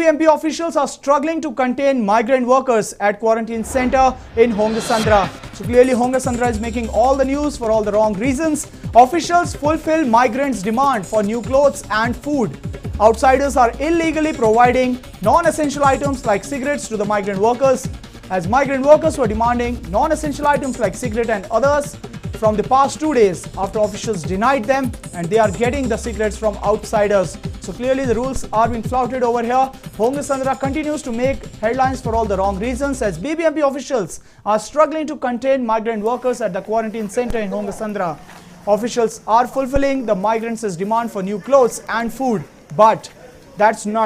BBMP officials are struggling to contain migrant workers at quarantine center in Hongasandra. So clearly Hongasandra is making all the news for all the wrong reasons. Officials fulfill migrants' demand for new clothes and food. Outsiders are illegally providing non-essential items like cigarettes to the migrant workers, as migrant workers were demanding non-essential items like cigarette and others from the past 2 days after officials denied them, and they are getting the cigarettes from outsiders. So clearly the rules are being flouted over here. Hongasandra continues to make headlines for all the wrong reasons, as BBMP officials are struggling to contain migrant workers at the quarantine center in Hongasandra. Officials are fulfilling the migrants' demand for new clothes and food, but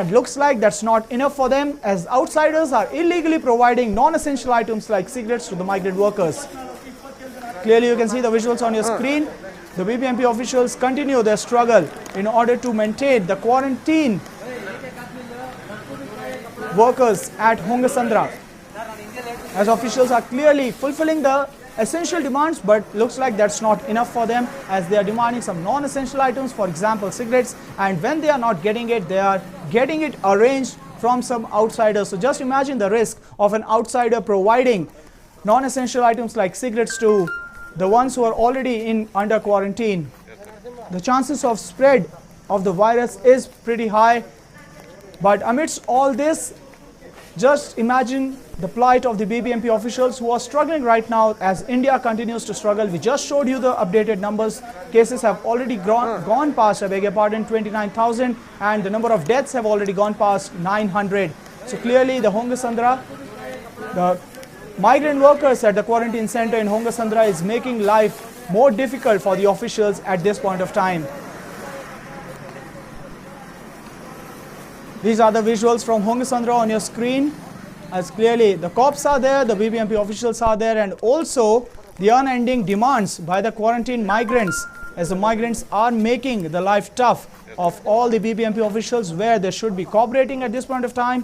looks like that's not enough for them, as outsiders are illegally providing non-essential items like cigarettes to the migrant workers. Clearly you can see the visuals on your screen. The BBMP officials continue their struggle in order to maintain the quarantine workers at Hongasandra, as officials are clearly fulfilling the essential demands, but looks like that's not enough for them, as they are demanding some non-essential items, for example cigarettes, and when they are not getting it, they are getting it arranged from some outsiders. So just imagine the risk of an outsider providing non-essential items like cigarettes to the ones who are already under quarantine. The chances of spread of the virus is pretty high, but amidst all this, just imagine the plight of the BBMP officials who are struggling right now as India continues to struggle. We just showed you the updated numbers. Cases have already gone past, I beg your pardon, 29,000, and the number of deaths have already gone past 900. So clearly the Hongasandra, the migrant workers at the quarantine center in Hongasandra is making life more difficult for the officials at this point of time. These are the visuals from Hongasandra on your screen, as clearly the cops are there, the BBMP officials are there, and also the unending demands by the quarantine migrants, as the migrants are making the life tough of all the BBMP officials, where they should be cooperating at this point of time.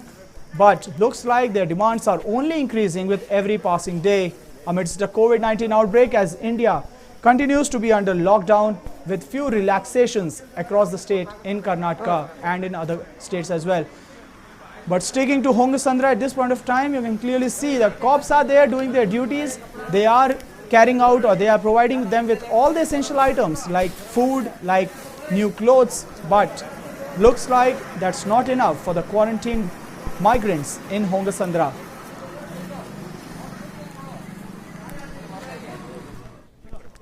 But looks like their demands are only increasing with every passing day amidst the COVID-19 outbreak, as India continues to be under lockdown with few relaxations across the state in Karnataka and in other states as well. But sticking to Hongasandra at this point of time, you can clearly see the cops are there doing their duties. They are carrying out, or they are providing them with all the essential items like food, like new clothes, but looks like that's not enough for the quarantine migrants in Hongasandra.